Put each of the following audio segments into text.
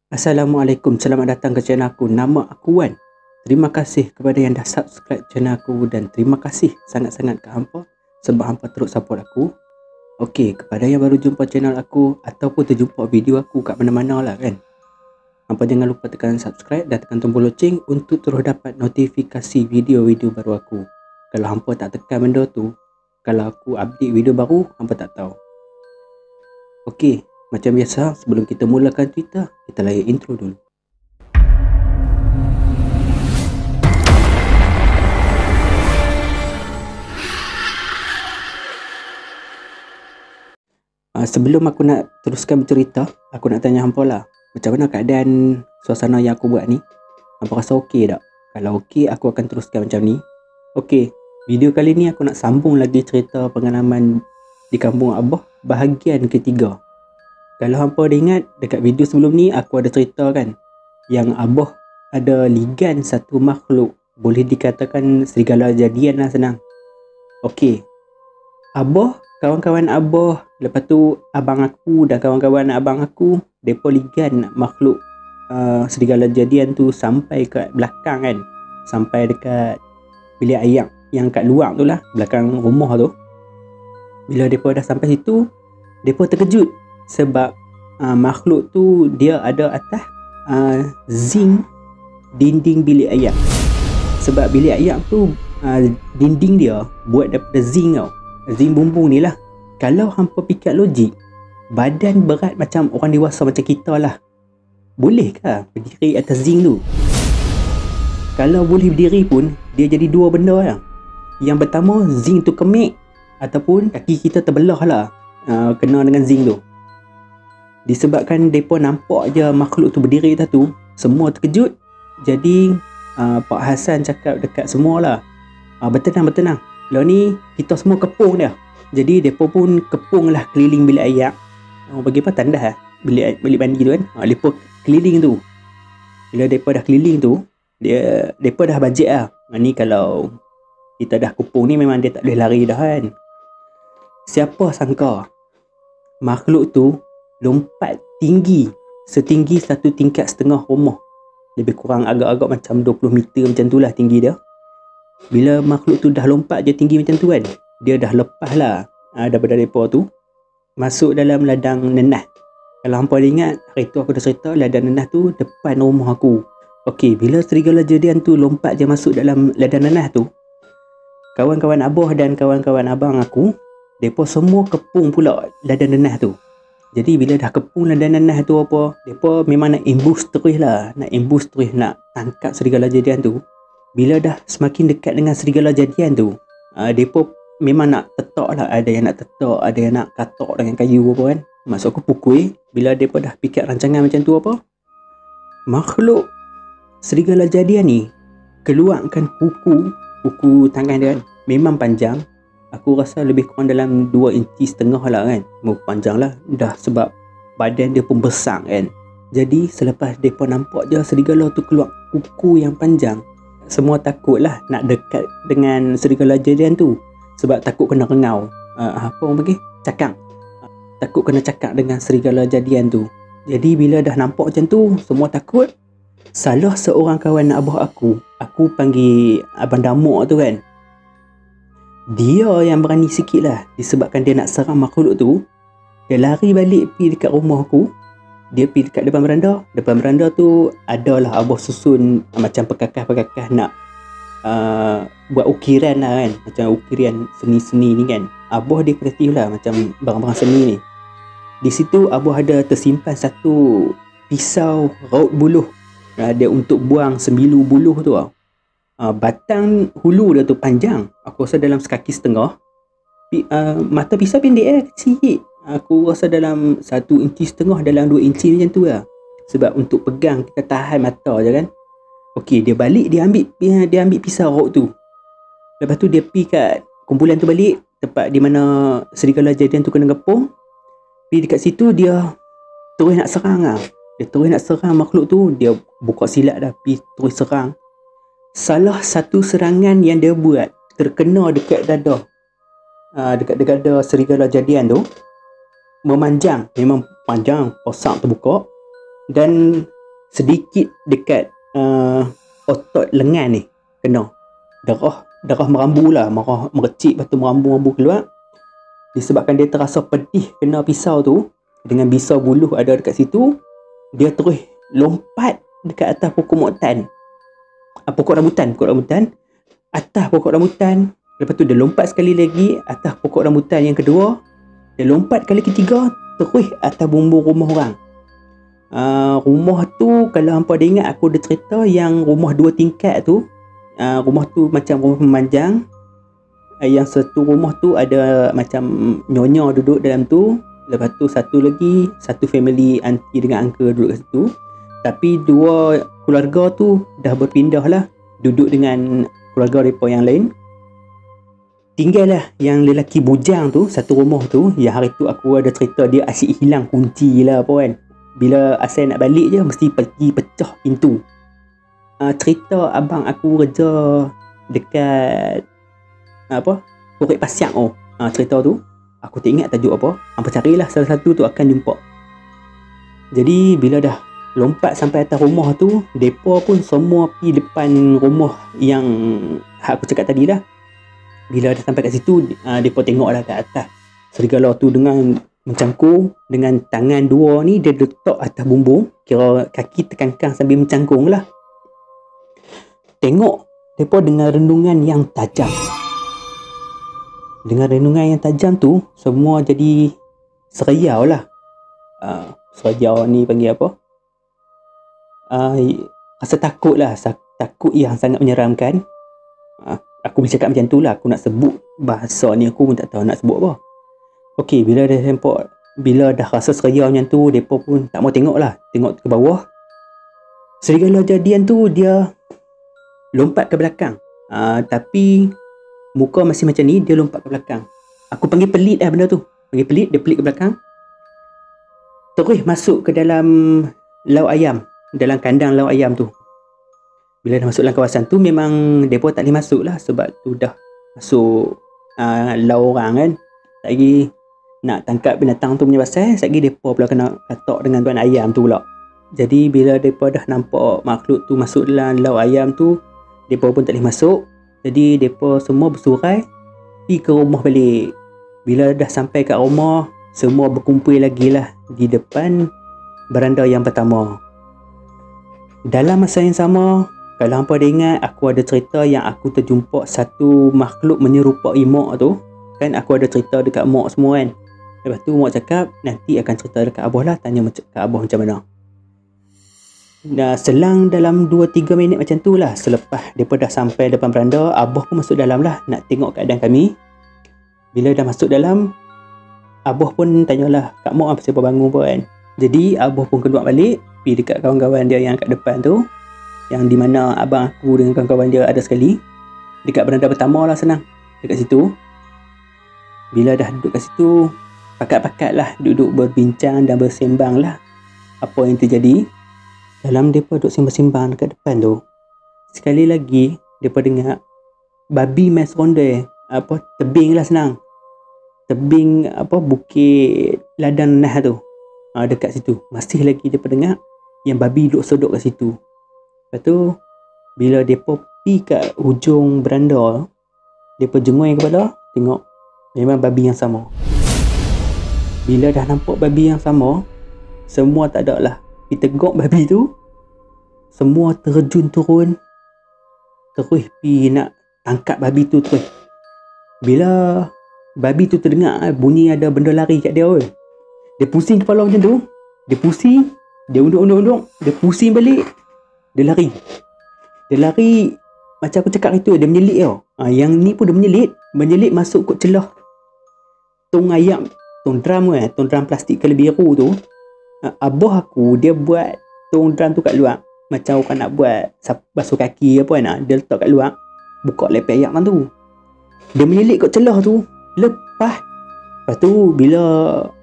Assalamualaikum, selamat datang ke channel aku. Nama aku Wan. Terima kasih kepada yang dah subscribe channel aku dan terima kasih sangat-sangat ke hampa sebab hampa terus support aku. Okey, kepada yang baru jumpa channel aku ataupun terjumpa video aku kat mana-mana lah kan, hampa jangan lupa tekan subscribe dan tekan tombol loceng untuk terus dapat notifikasi video-video baru aku. Kalau hampa tak tekan benda tu, kalau aku update video baru, hampa tak tahu. Okey, macam biasa, sebelum kita mulakan cerita, kita layan intro dulu. Sebelum aku nak teruskan bercerita, aku nak tanya hampa lah, macam mana keadaan suasana yang aku buat ni? Hampa rasa okey tak? Kalau okey, aku akan teruskan macam ni. Okey, video kali ni aku nak sambung lagi cerita pengalaman di kampung Abah bahagian ketiga. Kalau hampa ada ingat, dekat video sebelum ni aku ada cerita kan, yang Abah ada ligan satu makhluk, boleh dikatakan serigala jadian lah senang. Okey, Abah, kawan-kawan Abah, lepas tu abang aku dan kawan-kawan abang aku, mereka ligan makhluk serigala jadian tu sampai kat belakang kan, sampai dekat bilik air yang kat luar tu lah, belakang rumah tu. Bila mereka dah sampai situ, mereka terkejut sebab makhluk tu dia ada atas zinc dinding bilik air. Sebab bilik air tu dinding dia buat daripada zinc tau, zinc bumbung ni lah. Kalau hampa fikir logik, badan berat macam orang dewasa macam kita lah, boleh ke berdiri atas zinc tu? Kalau boleh berdiri pun, dia jadi dua benda lah. Yang pertama, zinc tu kemik ataupun kaki kita terbelah lah kena dengan zinc tu. Disebabkan mereka nampak je makhluk tu berdiri atas tu, semua terkejut. Jadi Pak Hassan cakap dekat semua lah, bertenang. Lah ni kita semua kepung dia. Jadi mereka pun kepung lah keliling bilik air. Bagi apa tandas lah bilik mandi tu kan. Mereka keliling tu. Bila mereka dah keliling tu, mereka dah bajet lah, ni kalau kita dah kepung ni memang dia tak boleh lari dah kan. Siapa sangka makhluk tu lompat tinggi, setinggi satu tingkat setengah rumah. Lebih kurang agak-agak macam 20 meter macam tu lah tinggi dia. Bila makhluk tu dah lompat je tinggi macam tu kan, dia dah lepas lah daripada mereka tu, masuk dalam ladang nenah. Kalau hampa ada ingat, hari tu aku dah cerita ladang nenah tu depan rumah aku. Okey, bila serigala jadian tu lompat je masuk dalam ladang nenah tu, kawan-kawan Abah dan kawan-kawan abang aku, mereka semua kepung pula ladang nenah tu. Jadi bila dah kepung ladang nenah tu apa, mereka memang nak ambush terus lah, nak tangkap serigala jadian tu. Bila dah semakin dekat dengan serigala jadian tu, mereka memang nak tetak lah. Ada yang nak tetak, ada yang nak katak dengan kayu apa kan. Maksud aku pukul. Bila mereka dah fikir rancangan macam tu apa, makhluk serigala jadian ni keluarkan kuku tangan dia kan, memang panjang. Aku rasa lebih kurang dalam 2,5 inci lah kan. Panjang lah dah sebab badan dia pun besar kan. Jadi selepas mereka nampak je serigala tu keluar kuku yang panjang, semua takut lah nak dekat dengan serigala jadian tu. Sebab takut kena rengau, apa orang panggil, cakang. Takut kena cakap dengan serigala jadian tu. Jadi bila dah nampak macam tu, semua takut. Salah seorang kawan Abah aku panggil Abang Damuk tu kan, dia yang berani sikit lah. Disebabkan dia nak serang makhluk tu, dia lari balik pergi dekat rumah aku. Dia pergi dekat depan beranda. Depan beranda tu adalah Abah susun macam perkakas-perkakas nak buat ukiran lah kan, macam ukiran seni-seni ni kan. Abah dia kreatif lah macam barang-barang seni ni. Di situ Abah ada tersimpan satu pisau raut buluh. Dia untuk buang sembilu buluh tu lah. Batang hulu dia tu panjang, aku rasa dalam sekaki setengah. Mata pisau pendek kecil. Aku rasa dalam 1,5 inci, dalam 2 inci macam tu lah. Sebab untuk pegang kita tahan mata je kan. Okey, dia balik, dia ambil pisau raut tu. Lepas tu dia pergi kat kumpulan tu balik, tempat di mana serigala jadian tu kena kepung. Pergi dekat situ, dia terus nak serang lah. Dia terus nak serang makhluk tu. Dia buka silat dah, pergi terus serang. Salah satu serangan yang dia buat terkena dekat dada, dekat dada serigala jadian tu, memanjang, memang panjang, osak terbuka. Dan sedikit dekat otot lengan ni kena darah merambu lah, merecik, lepas tu merambu keluar. Disebabkan dia terasa pedih kena pisau tu, dengan pisau buluh ada dekat situ, dia terus lompat dekat atas pokok rambutan, atas pokok rambutan. Lepas tu dia lompat sekali lagi atas pokok rambutan yang kedua, dia lompat kali ketiga terus atas bumbung rumah orang. Rumah tu kalau hampa ada ingat, aku ada cerita yang rumah 2 tingkat tu. Rumah tu macam rumah pemanjang. Yang satu rumah tu ada macam nyonya duduk dalam tu. Lepas tu satu family aunty dengan uncle duduk kat situ. Tapi 2 keluarga tu dah berpindah lah, duduk dengan keluarga mereka yang lain. Tinggallah yang lelaki bujang tu satu rumah tu. Yang hari tu aku ada cerita dia asyik hilang kunci lah apa kan. Bila asal nak balik je mesti pergi pecah pintu. Cerita abang aku kerja dekat Korek Pasiak cerita tu aku tak ingat tajuk apa. Hampa carilah salah satu tu akan jumpa. Jadi bila dah lompat sampai atas rumah tu, depa pun semua pergi depan rumah yang aku cakap tadi lah. Bila dah sampai kat situ, depa tengoklah kat atas serigala tu dengan mencangkung, dengan tangan 2 ni dia letak atas bumbung, kira kaki terkangkang sambil mencangkung lah. Tengok depa dengan renungan yang tajam. Dengan renungan yang tajam tu, semua jadi seriau lah. Seriau ni panggil apa? Rasa takut lah. Takut yang sangat menyeramkan. Aku boleh cakap macam tu lah. Aku nak sebut bahasa ni aku pun tak tahu nak sebut apa. Okey, bila dah rasa seriau macam tu, mereka pun tak mau tengok lah. Tengok ke bawah. Serigala jadian tu dia lompat ke belakang. Tapi muka masih macam ni, dia lompat ke belakang. Aku panggil pelit lah benda tu. Dia pelit ke belakang. Terus masuk ke dalam lau ayam, dalam kandang lau ayam tu. Bila dah masuk dalam kawasan tu, memang mereka tak boleh masuk lah, sebab tu dah masuk lau orang kan. Tak lagi nak tangkap binatang tu punya pasal, tak lagi mereka pula kena katak dengan tuan ayam tu pula. Jadi bila mereka dah nampak makhluk tu masuk dalam lau ayam tu, mereka pun tak boleh masuk. Jadi mereka semua bersurai pergi ke rumah balik. Bila dah sampai kat rumah, semua berkumpul lagi lah di depan beranda yang pertama. Dalam masa yang sama, kalau hampa ada ingat, aku ada cerita yang aku terjumpa satu makhluk menyerupai mak tu. Kan aku ada cerita dekat mak semua kan. Lepas tu mak cakap nanti akan cerita dekat abah lah, tanya kat abah macam mana. Selang dalam 2-3 minit macam tu lah, selepas mereka dah sampai depan beranda, abah pun masuk dalam lah nak tengok keadaan kami. Bila dah masuk dalam, abah pun tanyalah kat mak apa siapa bangun pun kan. Jadi abah pun keluar balik, pergi dekat kawan-kawan dia yang kat depan tu, yang di mana abang aku dengan kawan-kawan dia ada sekali. Dekat beranda pertama lah, senang dekat situ. Bila dah duduk kat situ, pakat-pakat lah duduk berbincang dan bersembang lah apa yang terjadi. Dalam mereka duduk sembang-sembang dekat depan tu, sekali lagi mereka dengar babi main seronda, tebing lah senang. Tebing Bukit Ladang Nah tu, dekat situ masih lagi mereka dengar yang babi duduk sodok kat situ. Lepas tu bila mereka pergi kat hujung beranda, mereka jengui kepala, tengok memang babi yang sama. Bila dah nampak babi yang sama, semua tak ada lah diteguk babi tu. Semua terjun turun, terus pergi nak tangkap babi tu terus. Bila babi tu terdengar bunyi ada benda lari kat dia, dia pusing kepala macam tu. Dia pusing, dia unduk-unduk, dia pusing balik, dia lari. Dia lari macam aku cakap itu, dia menyelit tau. Yang ni pun dia menyelit masuk kot celah tong ayam, tong drum plastik kala biru tu. Abah aku dia buat tong drum tu kat luar, macam orang nak buat basuh kaki apa kan. Dia letak kat luar, buka lepek ayam tu, dia menyelit kat celah tu. Lepas tu bila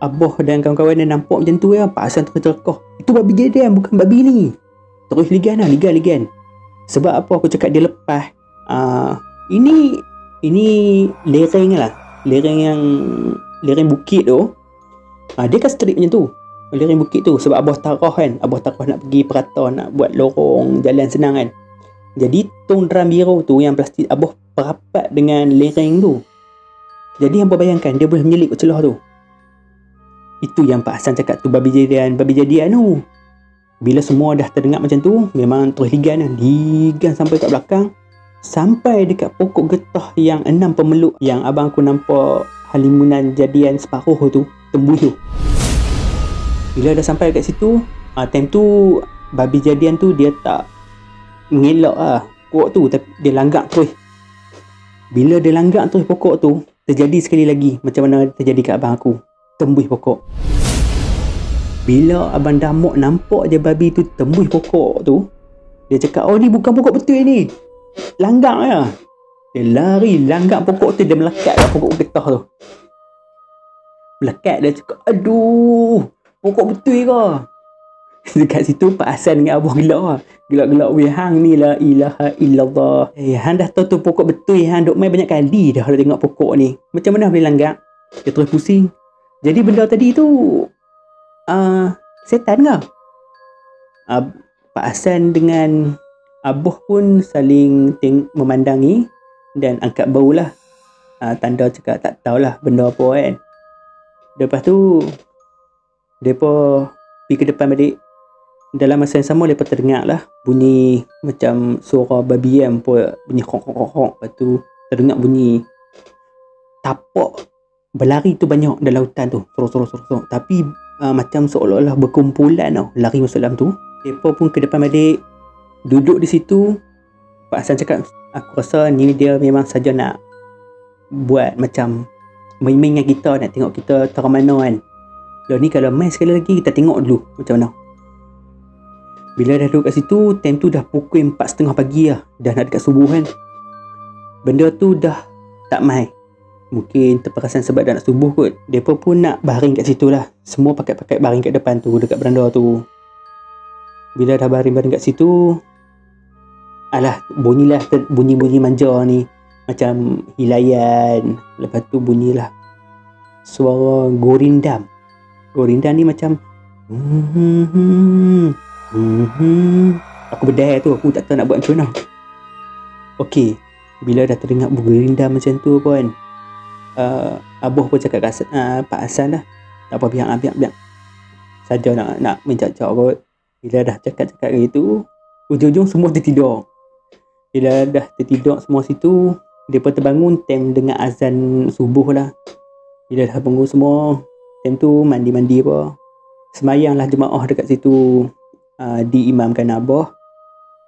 abah dan kawan-kawan dia nampak macam tu ya, pasal terkecoh, itu babi jadian bukan babi ni. Terus ligan. Sebab apa aku cakap dia lepas? Ini lereng lah, lereng bukit tu. Dia kan strip macam tu. lereng bukit tu. Sebab Abah Tarah kan, Abah Tarah nak pergi Perata, nak buat lorong jalan senang kan. Jadi tong drum biru tu yang plastik Abah perapat dengan lereng tu. Jadi Abah bayangkan dia boleh menyelip ke celah tu. Itu yang Pak Hassan cakap tu, babi jadian tu. Bila semua dah terdengar macam tu, memang terus ligan sampai kat belakang, sampai dekat pokok getah yang 6 pemeluk yang abang aku nampak halimunan jadian separuh tu, tembus tu. Bila dah sampai kat situ, time tu babi jadian tu dia tak mengelak lah pokok tu, tapi dia langgak terus. Bila dia langgak terus pokok tu, terjadi sekali lagi macam mana terjadi kat abang aku, tembus pokok. Bila abang Damok nampak je babi tu tembus pokok tu, dia cakap, oh ni bukan pokok betul ni, langgak ya. Dia lari langgak pokok tu, dia melekat kat pokok getah tu. Melekat, dia cakap, aduh, pokok betul ke? Dekat situ Pak Hassan dengan Abah gelak-gelak, weh hang ni la ilaha illallah. Hang dah tahu tu pokok betul, hang duk main banyak kali dah tengok pokok ni, macam mana boleh langgak? Dia terus pusing. Jadi benda tadi tu setan ke? Pak Hassan dengan Abah pun saling memandangi dan angkat bau lah, tanda cakap tak tahulah benda apa kan. Lepas tu mereka pergi ke depan balik. Dalam masa yang sama mereka terdengar lah bunyi macam suara babi kan, bunyi honk. Lepas tu terdengar bunyi tapak berlari tu banyak dalam hutan tu, sorok. Tapi macam seolah-olah berkumpulan tau, lari masuk dalam tu. Mereka pun ke depan balik, duduk di situ. Pak Hassan cakap, aku rasa ni dia memang saja nak buat macam main-main dengan kita, nak tengok kita taruh mana kan. Lalu ni kalau main sekali lagi, kita tengok dulu macam mana. Bila dah duduk kat situ, time tu dah pukul 4.30 pagi lah, dah nak dekat subuh kan. Benda tu dah tak main, mungkin terperasan sebab dah nak subuh kot. Mereka pun nak baring kat situ lah. Semua pakat-pakat baring kat depan tu, dekat beranda tu. Bila dah baring-baring kat situ, alah, bunyi-bunyi manja ni, macam hilayan. Lepas tu bunyilah suara gorindam. Gorindam ni macam aku berdaya tu, aku tak tahu nak buat macam mana. Okey, bila dah terdengar gorindam macam tu pun, Abah pun cakap kat Pak Hassan dah, tak apa, biar saja nak mencak-cak kot. Bila dah cakap-cakap gitu, ujung-ujung semua tertidur. Bila dah tertidur semua situ, mereka terbangun time dengar azan subuh lah. Bila dah bangun semua, time tu mandi-mandi apa, semayang lah jemaah dekat situ, diimamkan Abah.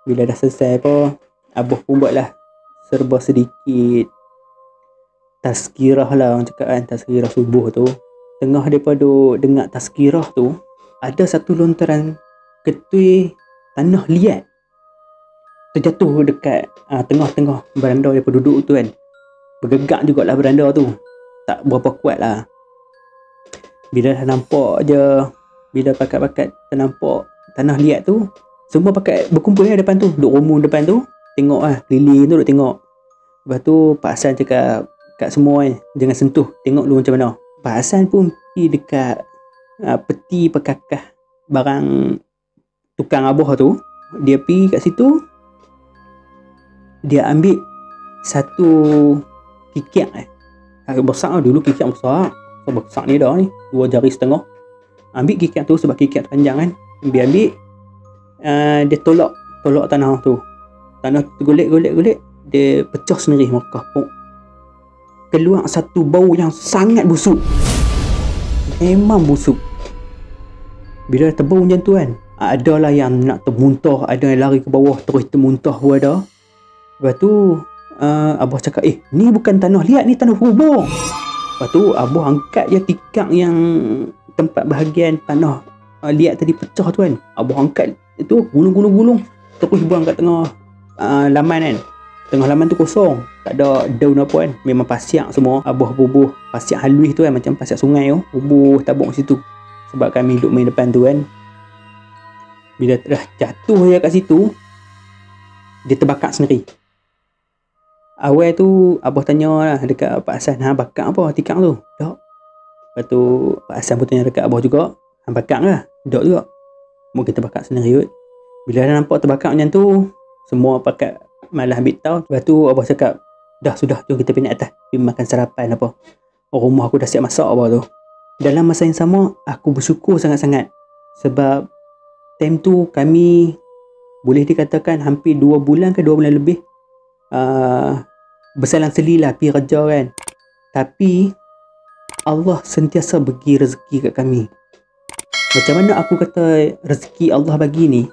Bila dah selesai apa, Abah pun buatlah serba sedikit tazkirah lah, orang cakap kan, tazkirah subuh tu. Tengah daripada dengar tazkirah tu, ada satu lontaran ketui tanah liat terjatuh dekat tengah-tengah beranda daripada duduk tu kan. Bergegak jugalah beranda tu, tak berapa kuat lah. Bila dah nampak je, bila pakat-pakat ternampak tanah liat tu, semua pakat berkumpul lah depan tu, duduk rumah depan tu, tengok lah, keliling tu duduk tengok. Lepas tu Pak Hassan cakap kat semua kan, jangan sentuh, tengok dulu macam mana. Pak Hassan pun pergi dekat peti perkakah barang tukang Abah tu. Dia pergi kat situ, dia ambil satu kikiak besar dulu, kikiak besar ni dah ni, 2 jari setengah. Ambil kikiak tu sebab kikiak panjang kan, ambil dia tolak tanah tu golek, dia pecah sendiri, maka keluar satu bau yang sangat busuk, memang busuk. Bila terbau macam tu kan, adalah yang nak termuntah, ada yang lari ke bawah terus termuntah pun ada. Lepas tu Abah cakap, ni bukan tanah liat, ni tanah kubur. Lepas tu Abah angkat je tikar yang tempat bahagian tanah liat tadi pecah tu kan. Abah angkat itu, gulung terus buang kat tengah laman kan. Tengah laman tu kosong, tak ada daun apa kan, memang pasiak semua. Abah bubuh pasiak halus tu kan, macam pasiak sungai tu, bubuh tabung situ. Sebab kami duduk main depan tu kan. Bila dah jatuh je kat situ, dia terbakar sendiri. Awal tu Abah tanya lah dekat Pak Hassan, bakar apa tikar tu? Tak. Lepas tu Pak Hassan pun tanya dekat Abah juga, hang bakar lah. Dok juga. Mau kita bakar sendiri kot. Bila dah nampak terbakar macam tu, semua pakat malah ambil tahu. Lepas tu abah cakap, dah sudah, jom kita pergi naik atas, pergi makan sarapan apa. Rumah aku dah siap masak apa tu. Dalam masa yang sama, aku bersyukur sangat-sangat. Sebab time tu kami boleh dikatakan hampir 2 bulan ke 2 bulan lebih bersalang seli lah pergi kerja kan. Tapi Allah sentiasa bagi rezeki kat kami. Macam mana aku kata rezeki Allah bagi ni,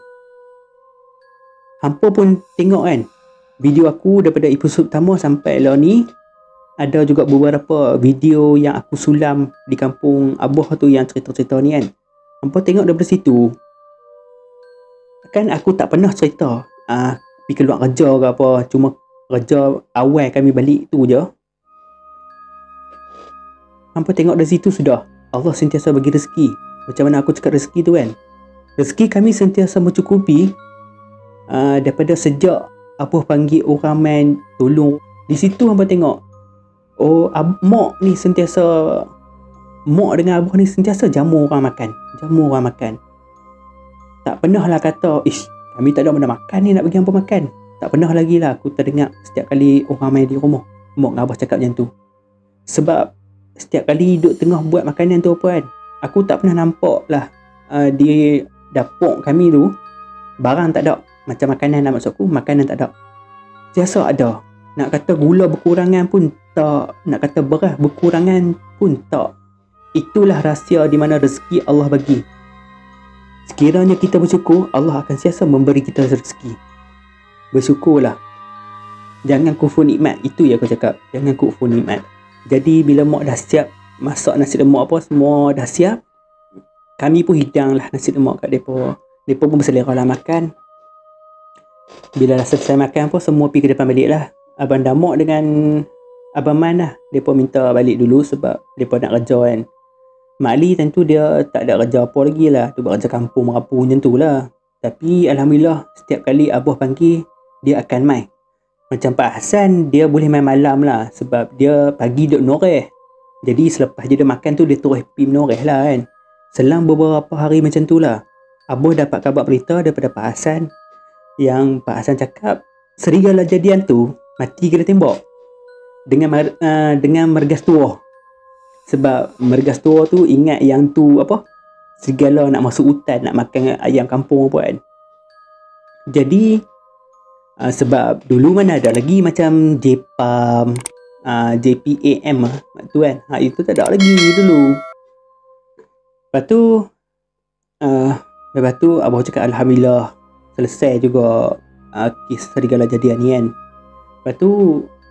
hampa pun tengok kan video aku daripada episod pertama sampai lah ni. Ada juga beberapa video yang aku sulam di kampung Abah tu yang cerita-cerita ni kan. Hampa tengok daripada situ, kan aku tak pernah cerita pergi keluar kerja ke apa. Cuma kerja awal kami balik tu je. Hampa tengok dari situ sudah Allah sentiasa bagi rezeki. Macam mana aku cakap rezeki tu kan, rezeki kami sentiasa mencukupi. Daripada sejak apa panggil orang main tolong di situ, hampa tengok mak ni sentiasa, mak dengan abah ni sentiasa jamu orang makan. Tak pernah lah kata kami tak ada benda makan ni nak bagi hampa makan. Tak pernah lagi lah aku terdengar setiap kali orang main di rumah mak dengan abah cakap macam tu. Sebab setiap kali duduk tengah buat makanan tu apa kan, aku tak pernah nampak lah di dapur kami tu barang tak ada. Macam makanan lah, maksud aku makanan tak ada. Biasa ada. Nak kata gula berkurangan pun tak. Nak kata beras berkurangan pun tak. Itulah rahsia di mana rezeki Allah bagi. Sekiranya kita bersyukur, Allah akan siasa memberi kita rezeki. Bersyukurlah. Jangan kufur nikmat. Itu yang aku cakap. Jangan kufur nikmat. Jadi bila mak dah siap masak nasi lemak apa, semua dah siap, kami pun hidang lah nasi lemak kat mereka. Mereka pun berselera lah makan. Bila dah selesai makan pun semua pergi ke depan balik lah. Abang Damak dengan Abang Man lah, mereka minta balik dulu sebab mereka nak kerja kan. Mak Ali tentu dia tak ada kerja apa lagi lah, tu buat kerja kampung merapu macam tu lah. Tapi Alhamdulillah setiap kali Abah panggil, dia akan main. Macam Pak Hassan, dia boleh main malam lah sebab dia pagi duduk noreh. Jadi selepas dia makan tu, dia terus pergi menoreh lah kan. Selang beberapa hari macam tu lah, Abah dapat kabar berita daripada Pak Hassan, yang Pak Hassan cakap serigala jadian tu mati kena tembak dengan mergas tua. Sebab mergas tua tu ingat yang tu apa, serigala nak masuk hutan nak makan ayam kampung apa kan. Jadi sebab dulu mana ada lagi macam JPAM, JPAM tu kan, itu tak ada lagi dulu. Lepas tu Abah cakap Alhamdulillah selesai juga kes serigala jadian ni kan. Lepas tu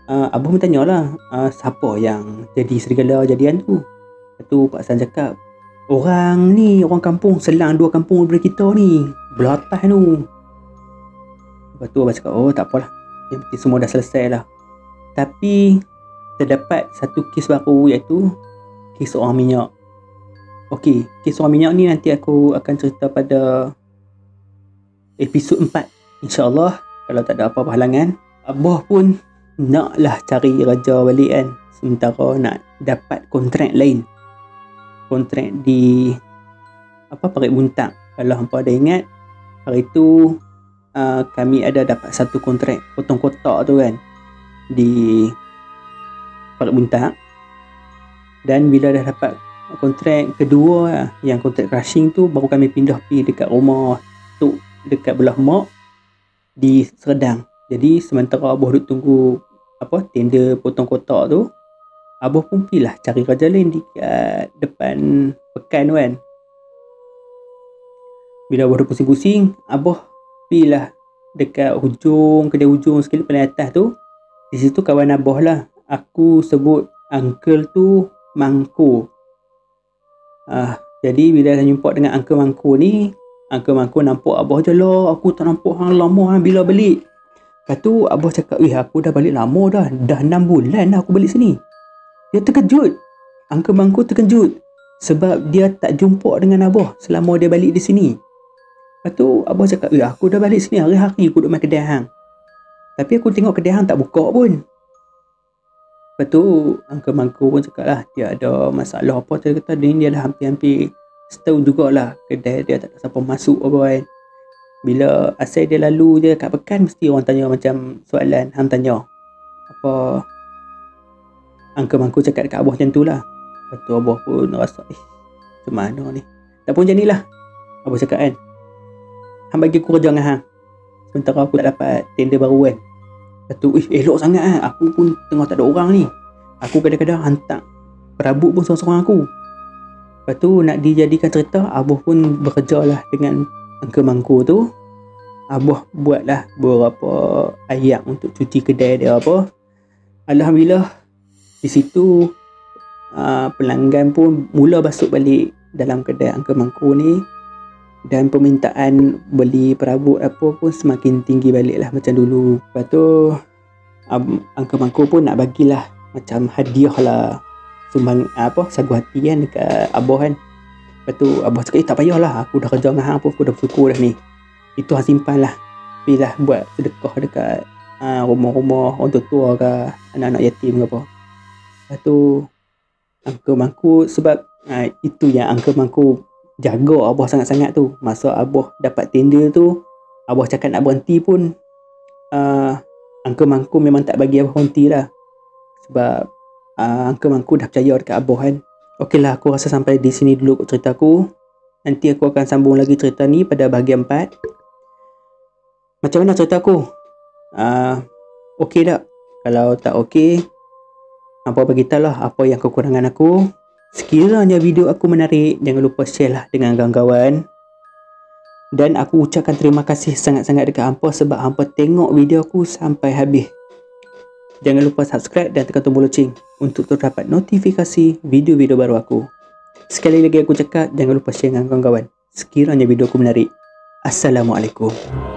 Abah pun tanya lah siapa yang jadi serigala jadian tu. Lepas tu Pak Hassan cakap, orang kampung selang 2 kampung daripada kita ni, belah atas tu. Lepas tu Abah cakap, oh tak apalah, yang penting semua dah selesai lah. Tapi terdapat satu kes baru, iaitu kes orang minyak. Okey, kes orang minyak ni nanti aku akan cerita pada episod 4 InsyaAllah, kalau tak ada apa-apa halangan. Abah pun naklah cari raja balik kan, sementara nak dapat kontrak lain, kontrak di Parit Buntang. Kalau hampa ada ingat, hari tu kami ada dapat satu kontrak potong kotak tu kan di Parit Buntang. Dan bila dah dapat kontrak kedua, yang kontrak crushing tu, baru kami pindah pergi dekat rumah tu, dekat belah mak di Serdang. Jadi sementara Abah duduk tunggu tender potong kotak tu, Abah pun pergilah cari kerja lain dekat depan pekan tu kan. Bila Abah dah pusing-pusing, Abah pergilah dekat kedai hujung sekali paling atas tu. Di situ kawan Abah lah, aku sebut uncle tu Mangko. Jadi bila dah jumpa dengan Uncle Mangko ni, Uncle Mangko nampak Abah je lah, aku tak nampak hang lama, hang bila balik. Lepas tu Abah cakap, aku dah balik lama dah 6 bulan dah aku balik sini. Dia terkejut, Uncle Mangko terkejut sebab dia tak jumpa dengan Abah selama dia balik di sini. Lepas tu Abah cakap, aku dah balik sini hari-hari aku duduk main kedai hang, tapi aku tengok kedai hang tak buka pun. Lepas tu Uncle Mangko pun cakap lah, dia ada masalah apa. Dia kata dia dah hampir-hampir Setahun jugalah kedai dia tak ada siapa masuk apa kan. Bila asal dia lalu je kat Pekan, mesti orang tanya macam soalan. Hang tanya apa Uncle Mangku cakap dekat Abah macam tu lah. Lepas tu Abah pun rasa macam mana ni. Tak pun macam ni lah Abah cakap kan, hang bagi aku kerja dengan hang, sementara aku tak dapat tender baru kan. Lepas tu elok sangat kan. Aku pun tengah tak ada orang ni. Aku kadang-kadang hantar perabot pun seorang-seorang aku. Lepas tu nak dijadikan cerita, Abah pun bekerja lah dengan Uncle Mangku tu. Abah buatlah beberapa ayam untuk cuci kedai dia apa. Alhamdulillah di situ pelanggan pun mula masuk balik dalam kedai Uncle Mangku ni, dan permintaan beli perabot apa pun semakin tinggi balik lah macam dulu. Lepas tu Uncle Mangku pun nak bagilah macam hadiah lah, sumbang sagu hati kan dekat Abah kan. Lepas tu Abah cakap tak payahlah, aku dah kerja dengan hang pun, aku dah bersyukur dah ni. Itu hang simpan lah, pergi lah buat sedekah dekat rumah-rumah orang tua ke anak-anak yatim ke apa. Lepas tu Uncle Mangku, sebab itu yang Uncle Mangku jaga Abah sangat-sangat tu. Masa Abah dapat tender tu, Abah cakap nak berhenti pun Uncle Mangku memang tak bagi Abah berhenti lah. Sebab Uncle Mangku dah percaya dekat Abah kan. Okey lah, aku rasa sampai di sini dulu cerita aku. Nanti aku akan sambung lagi cerita ni pada bahagian 4. Macam mana cerita aku? Okey tak? Kalau tak okey, hampa beritahu lah apa yang kekurangan aku. Sekiranya video aku menarik, jangan lupa share lah dengan kawan-kawan. Dan aku ucapkan terima kasih sangat-sangat dekat hampa sebab hampa tengok video aku sampai habis. Jangan lupa subscribe dan tekan tombol loceng untuk terdapat notifikasi video-video baru aku. Sekali lagi aku cakap, jangan lupa share dengan kawan-kawan sekiranya video aku menarik. Assalamualaikum.